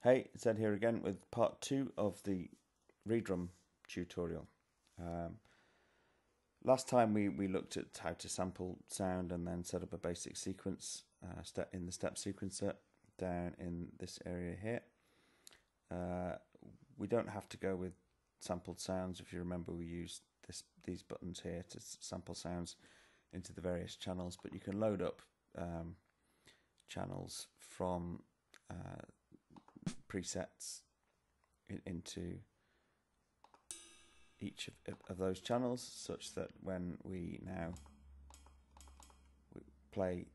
Hey, it's Ed here again with part 2 of the Redrum tutorial. Last time we looked at how to sample sound and then set up a basic sequence in the step sequencer down in this area here. We don't have to go with sampled sounds. If you remember, we used these buttons here to sample sounds into the various channels, but you can load up channels from presets into each of those channels, such that when we now play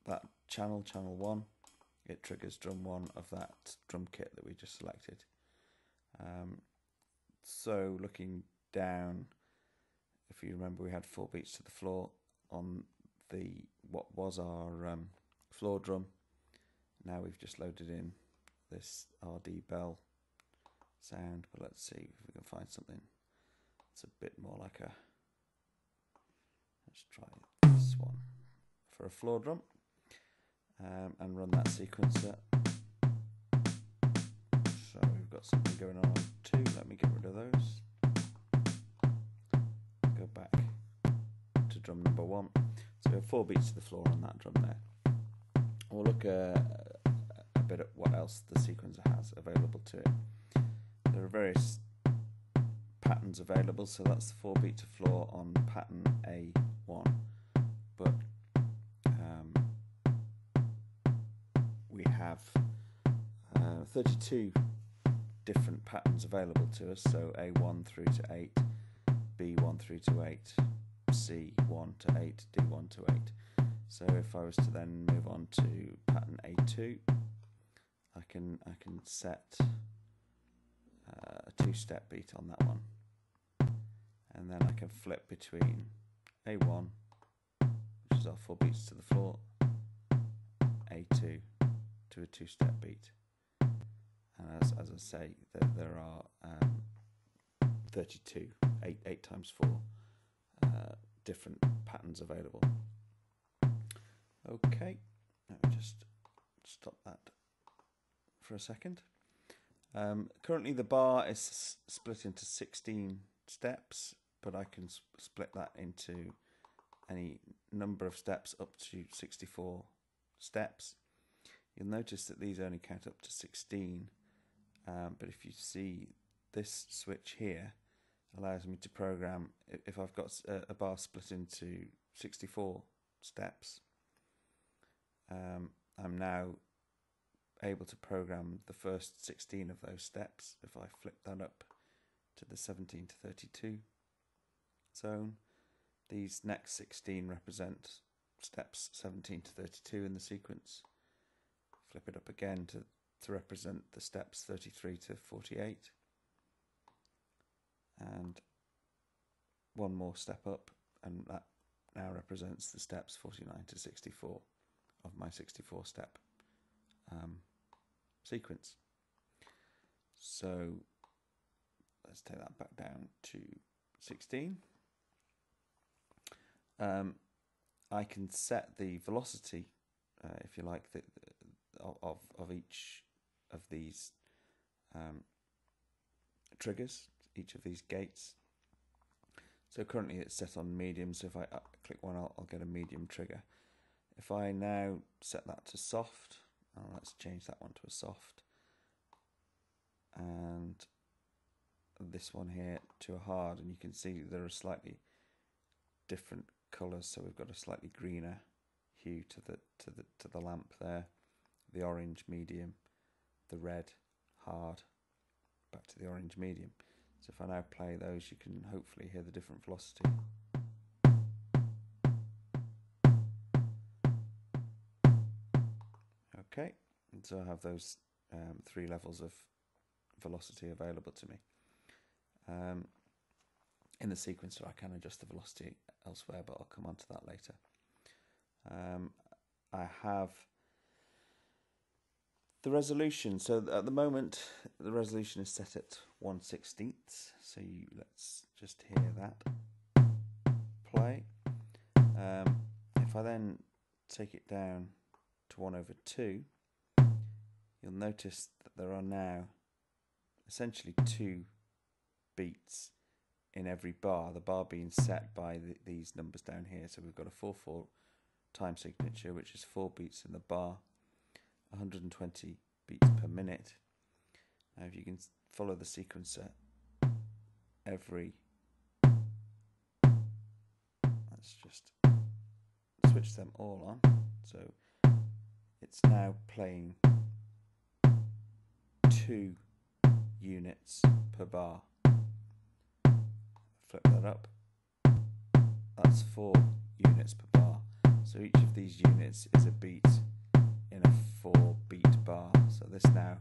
that channel 1, it triggers drum 1 of that drum kit that we just selected. So looking down, if you remember, we had 4 beats to the floor on what was our floor drum. Now we've just loaded in this RD bell sound, but let's see if we can find something that's a bit more like a, let's try this one for a floor drum, and run that sequencer. So we've got something going on 2, let me get rid of those, go back to drum number 1. So we have 4 beats to the floor on that drum there. We'll look a bit at what else the sequencer has available to it. There are various patterns available, so that's the 4 beat to floor on pattern A1, but we have 32 different patterns available to us, so A1 through to 8, B1 through to 8, C1 to 8, D1 to 8. So if I was to then move on to pattern A2, I can set a 2-step beat on that one, and then I can flip between A1, which is our 4 beats to the floor, A2 to a 2-step beat, and as I say, there are 32, 8 times 4 different patterns available. Okay, let me just stop that for a second. Currently the bar is split into 16 steps, but I can split that into any number of steps up to 64 steps. You'll notice that these only count up to 16, but if you see, this switch here allows me to program, if I've got a bar split into 64 steps, I'm now able to program the first 16 of those steps. If I flip that up to the 17 to 32 zone, these next 16 represent steps 17 to 32 in the sequence. Flip it up again to represent the steps 33 to 48, and one more step up, and that now represents the steps 49 to 64 of my 64 step sequence. So let's take that back down to 16. I can set the velocity, if you like, of each of these triggers, each of these gates. So currently it's set on medium, so if I click one, I'll get a medium trigger. If I now set that to soft, let's change that one to a soft, and this one here to a hard, and you can see there are slightly different colours. So we've got a slightly greener hue to the lamp there, the orange medium, the red hard, back to the orange medium. So if I now play those, you can hopefully hear the different velocity. Okay, so I have those 3 levels of velocity available to me. In the sequencer I can adjust the velocity elsewhere, but I'll come on to that later. I have the resolution. So at the moment the resolution is set at 1/16, so let's just hear that play. If I then take it down to 1/2, you'll notice that there are now essentially 2 beats in every bar, the bar being set by these numbers down here. So we've got a 4/4 time signature, which is 4 beats in the bar, 120 beats per minute. Now if you can follow the sequencer, let's just switch them all on. So it's now playing 2 units per bar. Flip that up, that's 4 units per bar. So each of these units is a beat in a 4 beat bar. So this now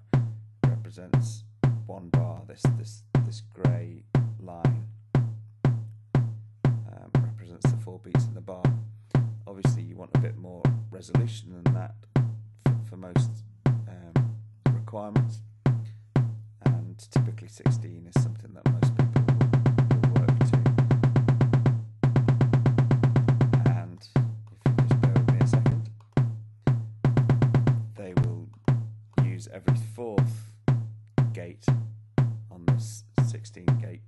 represents 1 bar. This grey line represents the 4 beats in the bar. Obviously you want a bit more resolution than that for most requirements, and typically 16 is something that most people will work to. And if you just bear with me a second, they will use every 4th gate on this 16 gate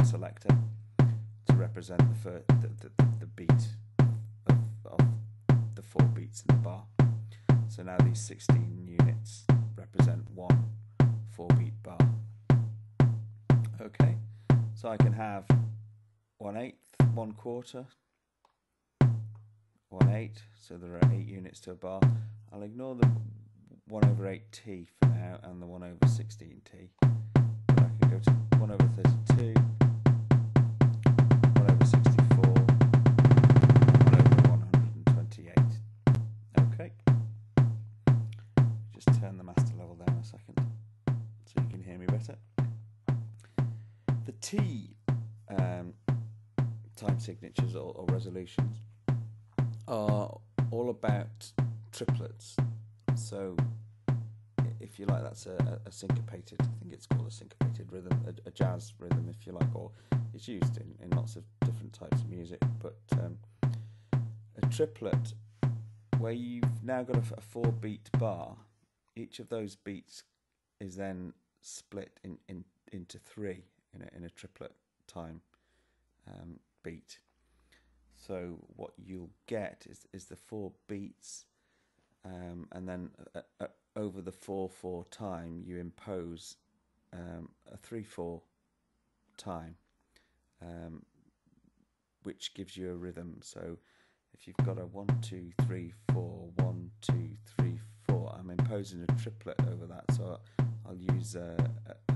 selector to represent the beat of the 4 beats in the bar. So now these 16 units represent 1 4-beat bar. Okay, so I can have 1/8, 1/4, 1/8, so there are 8 units to a bar. I'll ignore the 1/8t for now and the 1/16t. But I can go to 1/32, 1/64, and 1/128. Okay. Just turn the master level down a second so you can hear me better. The T time signatures or resolutions are all about triplets. So if you like, that's a syncopated, I think it's called a syncopated rhythm, a jazz rhythm if you like, or it's used in lots of different types of music. But a triplet, where you've now got a 4-beat bar, each of those beats is then split into 3 in a triplet time beat. So what you'll get is the 4 beats, and then over the 4/4 time you impose a 3/4 time, which gives you a rhythm. So if you've got a 1 2 3 4 1 2 3 4, I'm imposing a triplet over that. So I'll use a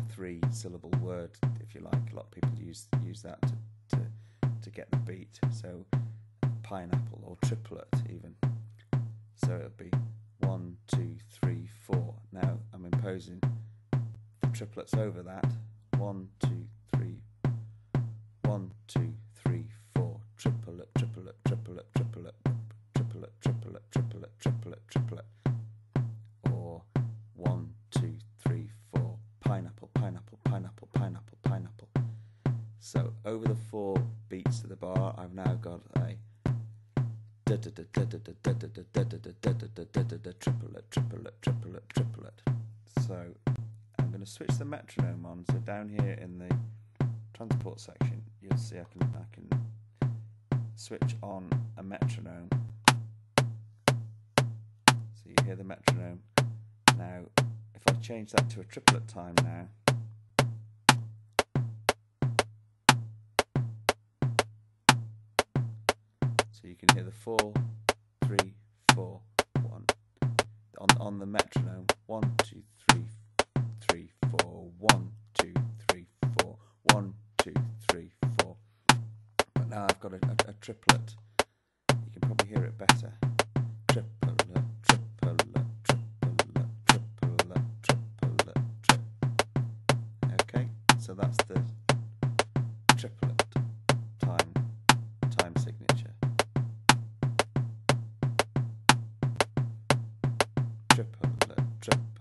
3-syllable word if you like. A lot of people use that to get the beat. So pineapple or triplet even. So it'll be 1 2 3 4. Now I'm imposing the triplets over that. 1 2 3 1 2 3 4. Triplet, triplet, triplet, triplet, triplet, triplet, triplet, triplet, triplet. Or 1 2 3 4. Pineapple, pineapple, pineapple, pineapple, pineapple. So over the 4 beats of the bar, I've now got a triplet, triplet, triplet, triplet. So I'm going to switch the metronome on. So down here in the transport section, you'll see I can switch on a metronome. So you hear the metronome. Now, if I change that to a triplet time now, so you can hear the 4 3 4 1 on the metronome. 1 2 3 3 4 1 2 3 4 1 2 3 4. But now I've got a triplet. You can probably hear it better. Triplet, triplet, triplet, triplet, triplet, trip. Okay, so that's the triplet time signature. Triplet, triplet.